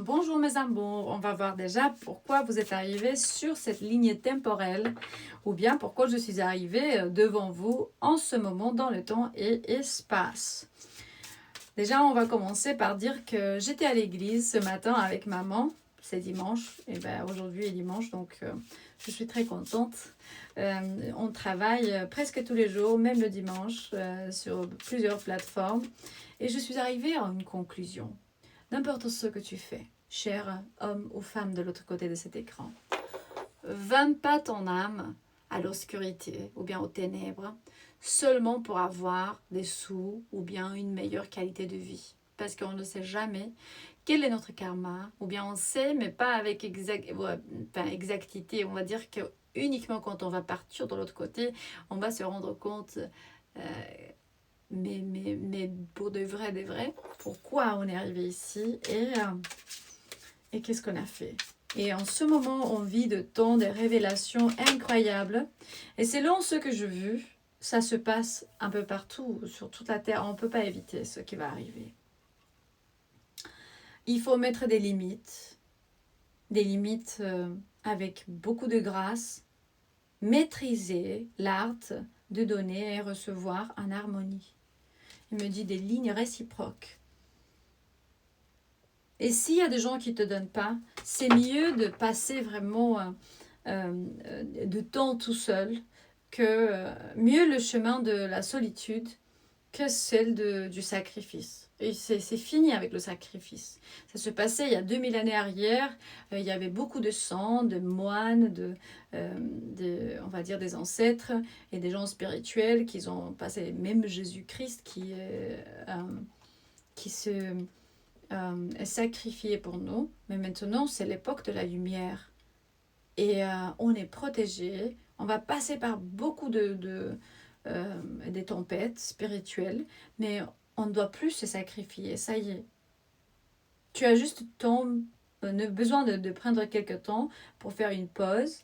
Bonjour mes amours, on va voir déjà pourquoi vous êtes arrivés sur cette ligne temporelle ou bien pourquoi je suis arrivée devant vous en ce moment dans le temps et espace. Déjà, on va commencer par dire que j'étais à l'église ce matin avec maman. C'est dimanche, et ben aujourd'hui est dimanche, donc je suis très contente. On travaille presque tous les jours, même le dimanche, sur plusieurs plateformes. Et je suis arrivée à une conclusion. N'importe ce que tu fais, cher homme ou femme de l'autre côté de cet écran, vends pas ton âme à l'obscurité ou bien aux ténèbres seulement pour avoir des sous ou bien une meilleure qualité de vie. Parce qu'on ne sait jamais quel est notre karma, ou bien on sait, mais pas avec exactité. On va dire que uniquement quand on va partir de l'autre côté, on va se rendre compte, mais pour de vrai, pourquoi on est arrivé ici et qu'est-ce qu'on a fait. Et en ce moment, on vit de temps de révélations incroyables. Et selon ce que j'ai vu, ça se passe un peu partout, sur toute la Terre. On ne peut pas éviter ce qui va arriver. Il faut mettre des limites avec beaucoup de grâce, maîtriser l'art de donner et recevoir en harmonie. Il me dit des lignes réciproques. Et s'il y a des gens qui ne te donnent pas, c'est mieux de passer vraiment de temps tout seul, que mieux le chemin de la solitude que celle du sacrifice. Et c'est fini avec le sacrifice. Ça se passait il y a 2000 années arrière. Il y avait beaucoup de sang, de moines, on va dire des ancêtres et des gens spirituels qui ont passé, même Jésus-Christ qui se est sacrifié pour nous. Mais maintenant, c'est l'époque de la lumière. Et on est protégé. On va passer par beaucoup des tempêtes spirituelles, mais on ne doit plus se sacrifier. Ça y est. Tu as juste besoin de prendre quelques temps pour faire une pause,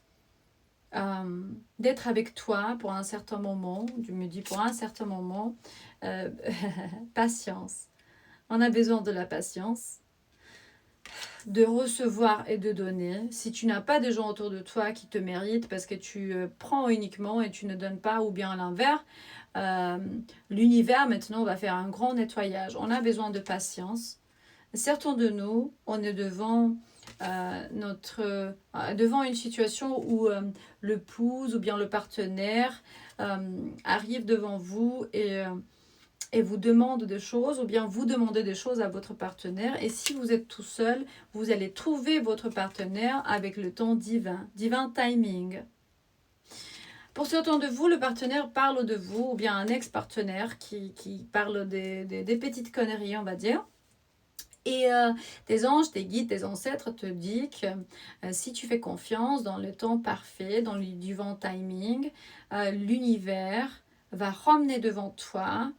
d'être avec toi pour un certain moment. Tu me dis pour un certain moment, patience. On a besoin de la patience, de recevoir et de donner. Si tu n'as pas de gens autour de toi qui te méritent parce que tu prends uniquement et tu ne donnes pas, ou bien à l'inverse, l'univers maintenant va faire un grand nettoyage. On a besoin de patience. Certains de nous, on est devant devant une situation où l'épouse ou bien le partenaire arrive devant vous et vous demande des choses, ou bien vous demandez des choses à votre partenaire. Et si vous êtes tout seul, vous allez trouver votre partenaire avec le temps divin timing. Pour certains de vous, le partenaire parle de vous, ou bien un ex-partenaire qui parle des petites conneries, on va dire. Et tes anges, tes guides, tes ancêtres te disent que si tu fais confiance dans le temps parfait, dans le divin timing, l'univers va ramener devant toi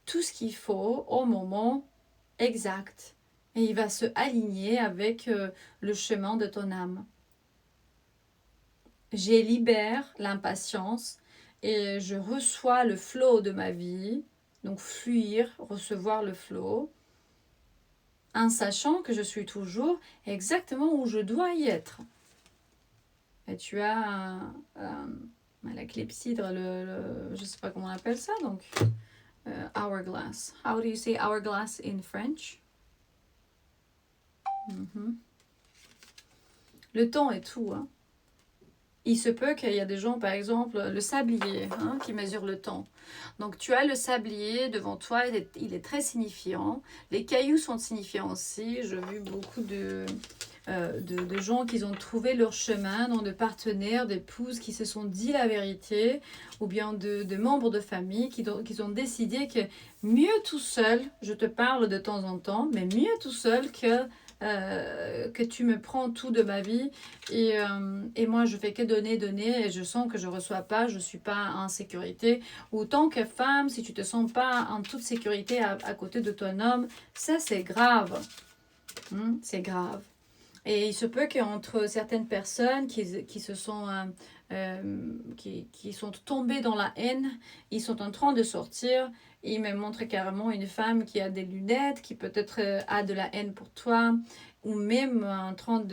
tout ce qu'il faut au moment exact. Et il va se aligner avec le chemin de ton âme. J'ai libère l'impatience et je reçois le flow de ma vie. Donc fuir, recevoir le flow, en sachant que je suis toujours exactement où je dois y être. Et tu as la clepsydre, je ne sais pas comment on appelle ça, donc hourglass. How do you say hourglass in French? Le temps est tout. Hein. Il se peut qu'il y a des gens, par exemple, le sablier, qui mesure le temps. Donc tu as le sablier devant toi, il est très signifiant. Les cailloux sont signifiants aussi. J'ai vu beaucoup de gens qui ont trouvé leur chemin, de partenaires, d'épouses qui se sont dit la vérité, ou bien de membres de famille qui ont décidé que mieux tout seul, je te parle de temps en temps, mais mieux tout seul que tu me prends tout de ma vie et moi je fais que donner et je sens que je reçois pas, je suis pas en sécurité. Ou tant que femme, si tu te sens pas en toute sécurité à côté de ton homme, ça c'est grave. C'est grave. Et il se peut qu'entre certaines personnes qui sont tombées dans la haine, ils sont en train de sortir. Il me montre carrément une femme qui a des lunettes, qui peut-être a de la haine pour toi, ou même en train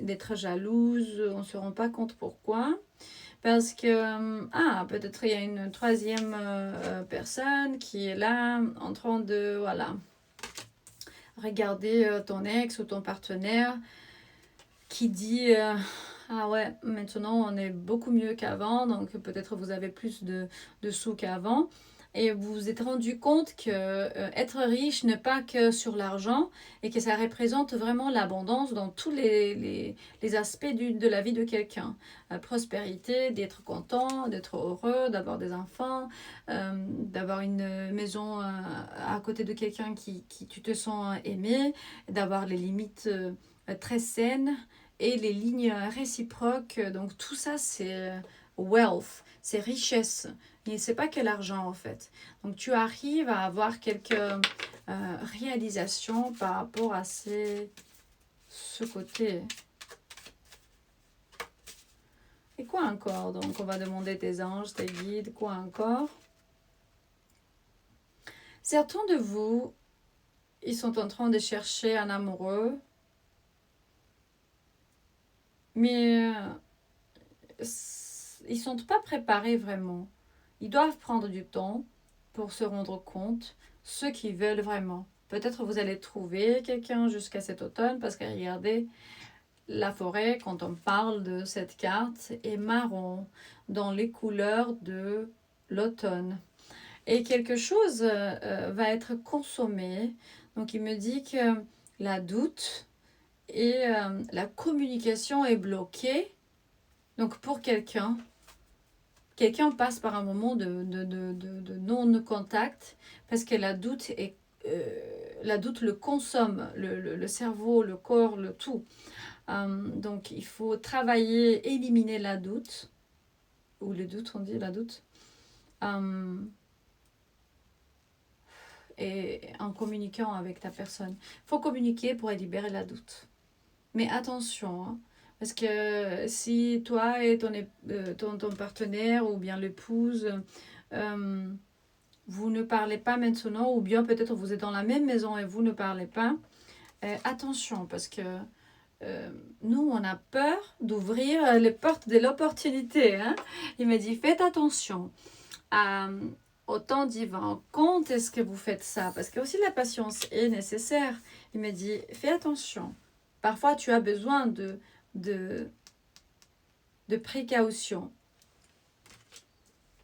d'être jalouse. On ne se rend pas compte pourquoi. Parce que, peut-être il y a une troisième personne qui est là en train de, voilà, regarder ton ex ou ton partenaire qui dit ah ouais, maintenant on est beaucoup mieux qu'avant, donc peut-être vous avez plus de sous qu'avant. Et vous vous êtes rendu compte que être riche n'est pas que sur l'argent et que ça représente vraiment l'abondance dans tous les aspects de la vie de quelqu'un. La prospérité, d'être content, d'être heureux, d'avoir des enfants, d'avoir une maison à côté de quelqu'un qui tu te sens aimé, d'avoir les limites très saines et les lignes réciproques. Donc tout ça, c'est wealth, c'est richesse. Et c'est pas que l'argent en fait. Donc tu arrives à avoir quelques réalisations par rapport à ce côté. Et quoi encore? Donc on va demander tes anges, tes guides, quoi encore? Certains de vous, ils sont en train de chercher un amoureux, mais ils sont pas préparés vraiment. Ils doivent prendre du temps pour se rendre compte ce qu'ils veulent vraiment. Peut-être vous allez trouver quelqu'un jusqu'à cet automne parce que regardez, la forêt, quand on parle de cette carte, est marron dans les couleurs de l'automne. Et quelque chose va être consommé. Donc il me dit que la doute et la communication est bloquée. Donc pour quelqu'un passe par un moment de non-contact parce que la doute le consomme, le cerveau, le corps, le tout. Donc il faut travailler, éliminer la doute, ou le doute, on dit la doute, et en communiquant avec ta personne. Il faut communiquer pour libérer la doute. Mais attention, hein, parce que si toi et ton partenaire ou bien l'épouse, vous ne parlez pas maintenant, ou bien peut-être vous êtes dans la même maison et vous ne parlez pas, attention, parce que nous, on a peur d'ouvrir les portes de l'opportunité. Hein. Il m'a dit, faites attention au temps divin. Quand est-ce que vous faites ça? Parce que aussi la patience est nécessaire. Il m'a dit, fais attention. Parfois, tu as besoin de précaution.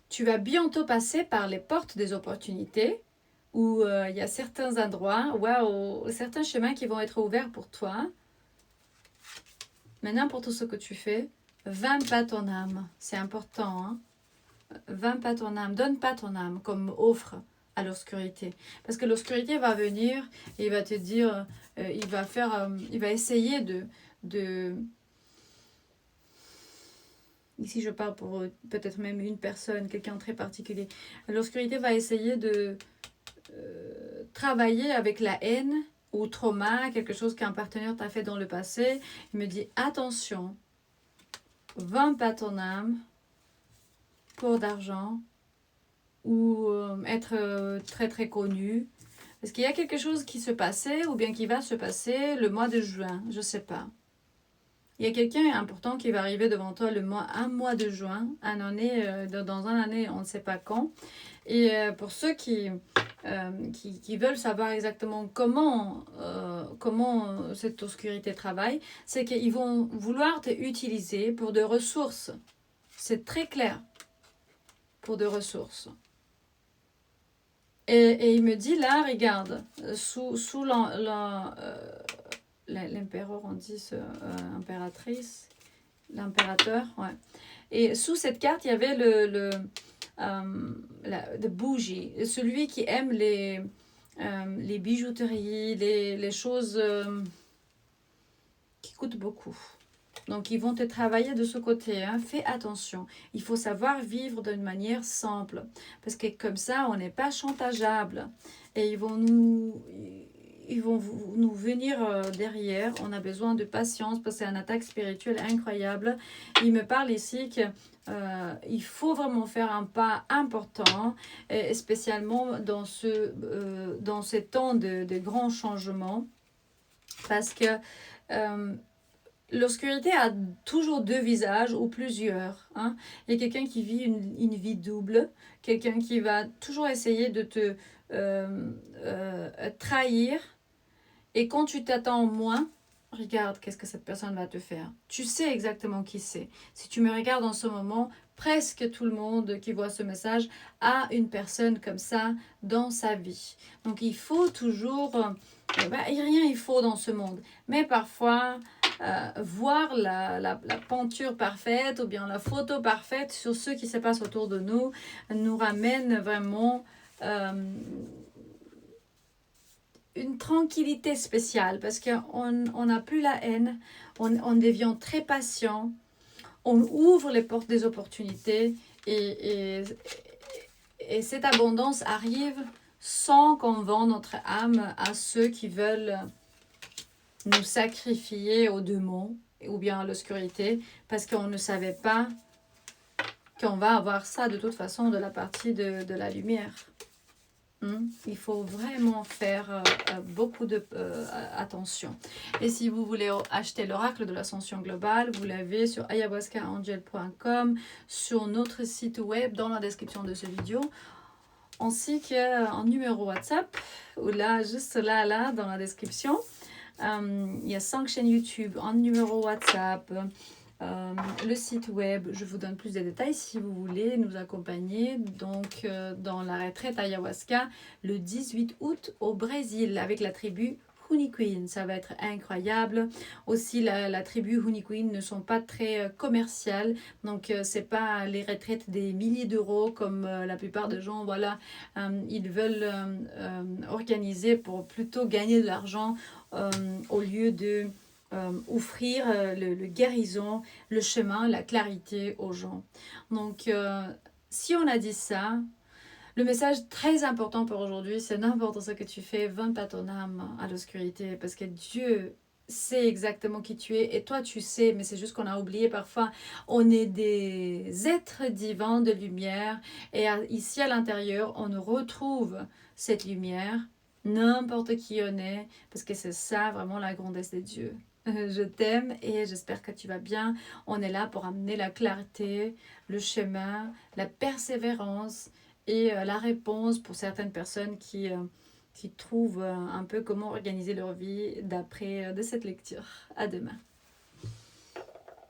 Tu vas bientôt passer par les portes des opportunités où il y a certains endroits, certains chemins qui vont être ouverts pour toi. Mais n'importe ce que tu fais, vends pas ton âme. C'est important. Hein? Vends pas ton âme. Donne pas ton âme comme offre à l'obscurité. Parce que l'obscurité va venir et il va te dire, il va essayer de... Ici, je parle pour peut-être même une personne, quelqu'un très particulier. L'obscurité va essayer de travailler avec la haine ou trauma, quelque chose qu'un partenaire t'a fait dans le passé. Il me dit, attention, vends pas ton âme pour d'argent ou être très très connu. Parce qu'il y a quelque chose qui se passait ou bien qui va se passer le mois de juin, je ne sais pas. Il y a quelqu'un important qui va arriver devant toi un mois de juin, dans un année, on ne sait pas quand. Et pour ceux qui veulent savoir exactement comment cette obscurité travaille, c'est qu'ils vont vouloir t'utiliser pour des ressources. C'est très clair. Pour des ressources. Et il me dit là, regarde, sous l'empereur, on dit impératrice, l'impérateur, ouais. Et sous cette carte, il y avait le bougie, celui qui aime les bijouteries, les choses qui coûtent beaucoup. Donc, ils vont te travailler de ce côté. Hein. Fais attention. Il faut savoir vivre d'une manière simple. Parce que comme ça, on n'est pas chantageable. Et ils vont ils vont nous venir derrière. On a besoin de patience parce que c'est une attaque spirituelle incroyable. Il me parle ici que il faut vraiment faire un pas important, et spécialement dans ces temps de grands changements, parce que l'obscurité a toujours deux visages ou plusieurs. Hein. Il y a quelqu'un qui vit une vie double, quelqu'un qui va toujours essayer de te trahir. Et quand tu t'attends moins, regarde qu'est-ce que cette personne va te faire. Tu sais exactement qui c'est. Si tu me regardes en ce moment, presque tout le monde qui voit ce message a une personne comme ça dans sa vie. Donc il faut toujours... rien il faut dans ce monde. Mais parfois... voir la peinture parfaite ou bien la photo parfaite sur ce qui se passe autour de nous ramène vraiment une tranquillité spéciale parce qu'on n'a plus la haine, on devient très patient, on ouvre les portes des opportunités et cette abondance arrive sans qu'on vende notre âme à ceux qui veulent nous sacrifier aux démons ou bien à l'obscurité parce qu'on ne savait pas qu'on va avoir ça de toute façon de la partie de la lumière. Il faut vraiment faire beaucoup attention. Et si vous voulez acheter l'oracle de l'ascension globale, vous l'avez sur ayahuascaangel.com, sur notre site web dans la description de cette vidéo, ainsi qu'un numéro WhatsApp, ou là, juste là, dans la description. Il y a 5 chaînes YouTube, un numéro WhatsApp, le site web. Je vous donne plus de détails si vous voulez nous accompagner donc, dans la retraite ayahuasca le 18 août au Brésil avec la tribu Huniquin. Ça va être incroyable. Aussi, la tribu Huniquin ne sont pas très commerciales. Donc, c'est pas les retraites des milliers d'euros comme la plupart des gens. Voilà, ils veulent organiser pour plutôt gagner de l'argent au lieu de offrir le guérison, le chemin, la clarité aux gens. Donc, si on a dit ça, le message très important pour aujourd'hui, c'est n'importe ce que tu fais, vends pas ton âme à l'obscurité, parce que Dieu sait exactement qui tu es, et toi tu sais, mais c'est juste qu'on a oublié parfois, on est des êtres divins de lumière, et ici à l'intérieur, on retrouve cette lumière, n'importe qui on est, parce que c'est ça vraiment la grandesse des dieux. Je t'aime et j'espère que tu vas bien. On est là pour amener la clarté, le chemin, la persévérance et la réponse pour certaines personnes qui trouvent un peu comment organiser leur vie d'après de cette lecture. À demain.